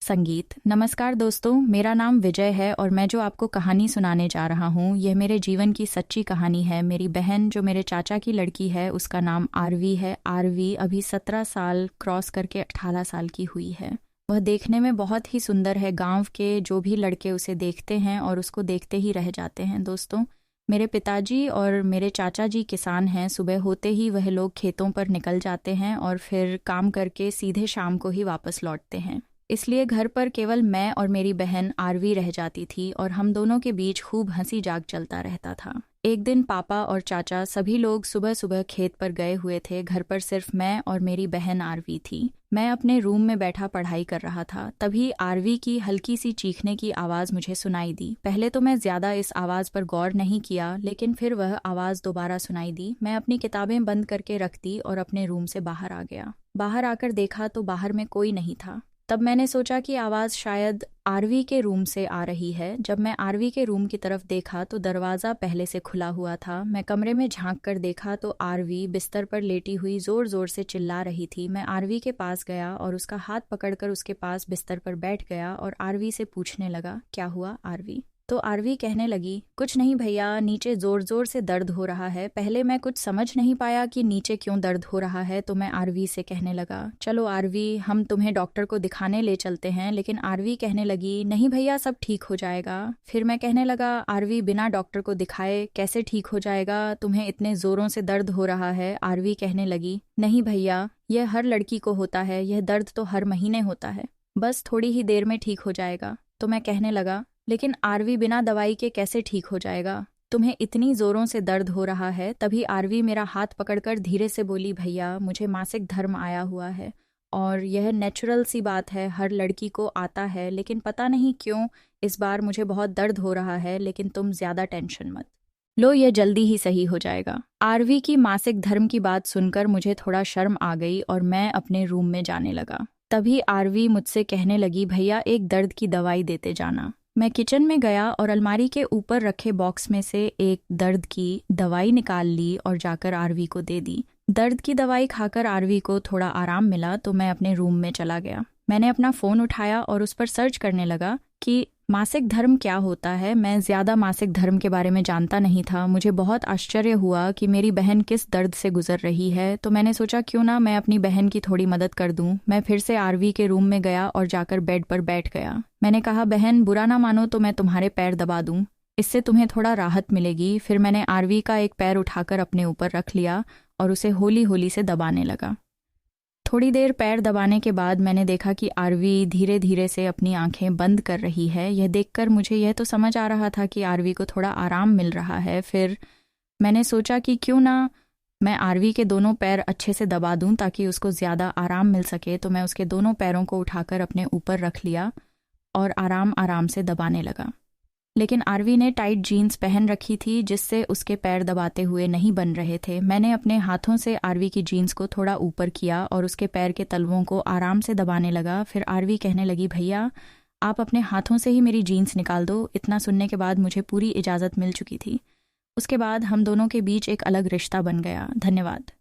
संगीत। नमस्कार दोस्तों, मेरा नाम विजय है और मैं जो आपको कहानी सुनाने जा रहा हूँ यह मेरे जीवन की सच्ची कहानी है। मेरी बहन जो मेरे चाचा की लड़की है उसका नाम आरवी है। आरवी अभी 17 साल क्रॉस करके 18 साल की हुई है। वह देखने में बहुत ही सुंदर है। गांव के जो भी लड़के उसे देखते हैं और उसको देखते ही रह जाते हैं। दोस्तों, मेरे पिताजी और मेरे चाचा जी किसान हैं। सुबह होते ही वह लोग खेतों पर निकल जाते हैं और फिर काम करके सीधे शाम को ही वापस लौटते हैं। इसलिए घर पर केवल मैं और मेरी बहन आरवी रह जाती थी और हम दोनों के बीच खूब हंसी जाग चलता रहता था। एक दिन पापा और चाचा सभी लोग सुबह सुबह खेत पर गए हुए थे। घर पर सिर्फ मैं और मेरी बहन आरवी थी। मैं अपने रूम में बैठा पढ़ाई कर रहा था। तभी आरवी की हल्की सी चीखने की आवाज़ मुझे सुनाई दी। पहले तो मैं ज़्यादा इस आवाज़ पर गौर नहीं किया, लेकिन फिर वह आवाज़ दोबारा सुनाई दी। मैं अपनी किताबें बंद करके रख दी और अपने रूम से बाहर आ गया। बाहर आकर देखा तो बाहर में कोई नहीं था। तब मैंने सोचा कि आवाज़ शायद आरवी के रूम से आ रही है। जब मैं आरवी के रूम की तरफ देखा तो दरवाज़ा पहले से खुला हुआ था। मैं कमरे में झांक कर देखा तो आरवी बिस्तर पर लेटी हुई ज़ोर ज़ोर से चिल्ला रही थी। मैं आरवी के पास गया और उसका हाथ पकड़कर उसके पास बिस्तर पर बैठ गया और आरवी से पूछने लगा, क्या हुआ आरवी? तो आरवी कहने लगी, कुछ नहीं भैया, नीचे ज़ोर ज़ोर से दर्द हो रहा है। पहले मैं कुछ समझ नहीं पाया कि नीचे क्यों दर्द हो रहा है, तो मैं आरवी से कहने लगा, चलो आरवी, हम तुम्हें डॉक्टर को दिखाने ले चलते हैं। लेकिन आरवी कहने लगी, नहीं भैया, सब ठीक हो जाएगा। फिर मैं कहने लगा, आरवी, बिना डॉक्टर को दिखाए कैसे ठीक हो जाएगा? तुम्हें इतने ज़ोरों से दर्द हो रहा है। आरवी कहने लगी, नहीं भैया, यह हर लड़की को होता है। यह दर्द तो हर महीने होता है, बस थोड़ी ही देर में ठीक हो जाएगा। तो मैं कहने लगा, लेकिन आरवी, बिना दवाई के कैसे ठीक हो जाएगा? तुम्हें इतनी ज़ोरों से दर्द हो रहा है। तभी आरवी मेरा हाथ पकड़कर धीरे से बोली, भैया, मुझे मासिक धर्म आया हुआ है और यह नेचुरल सी बात है, हर लड़की को आता है। लेकिन पता नहीं क्यों इस बार मुझे बहुत दर्द हो रहा है। लेकिन तुम ज़्यादा टेंशन मत लो, यह जल्दी ही सही हो जाएगा। आरवी की मासिक धर्म की बात सुनकर मुझे थोड़ा शर्म आ गई और मैं अपने रूम में जाने लगा। तभी आरवी मुझसे कहने लगी, भैया, एक दर्द की दवाई देते जाना। मैं किचन में गया और अलमारी के ऊपर रखे बॉक्स में से एक दर्द की दवाई निकाल ली और जाकर आरवी को दे दी। दर्द की दवाई खाकर आरवी को थोड़ा आराम मिला तो मैं अपने रूम में चला गया। मैंने अपना फ़ोन उठाया और उस पर सर्च करने लगा कि मासिक धर्म क्या होता है। मैं ज़्यादा मासिक धर्म के बारे में जानता नहीं था। मुझे बहुत आश्चर्य हुआ कि मेरी बहन किस दर्द से गुजर रही है। तो मैंने सोचा, क्यों ना मैं अपनी बहन की थोड़ी मदद कर दूं। मैं फिर से आरवी के रूम में गया और जाकर बेड पर बैठ गया। मैंने कहा, बहन, बुरा ना मानो तो मैं तुम्हारे पैर दबा दूं, इससे तुम्हें थोड़ा राहत मिलेगी। फिर मैंने आरवी का एक पैर उठाकर अपने ऊपर रख लिया और उसे होली होली से दबाने लगा। थोड़ी देर पैर दबाने के बाद मैंने देखा कि आरवी धीरे धीरे से अपनी आंखें बंद कर रही है। यह देखकर मुझे यह तो समझ आ रहा था कि आरवी को थोड़ा आराम मिल रहा है। फिर मैंने सोचा कि क्यों ना मैं आरवी के दोनों पैर अच्छे से दबा दूं ताकि उसको ज़्यादा आराम मिल सके। तो मैं उसके दोनों पैरों को उठाकर अपने ऊपर रख लिया और आराम आराम से दबाने लगा। लेकिन आरवी ने टाइट जीन्स पहन रखी थी जिससे उसके पैर दबाते हुए नहीं बन रहे थे। मैंने अपने हाथों से आरवी की जीन्स को थोड़ा ऊपर किया और उसके पैर के तलवों को आराम से दबाने लगा। फिर आरवी कहने लगी, भैया, आप अपने हाथों से ही मेरी जीन्स निकाल दो। इतना सुनने के बाद मुझे पूरी इजाज़त मिल चुकी थी। उसके बाद हम दोनों के बीच एक अलग रिश्ता बन गया। धन्यवाद।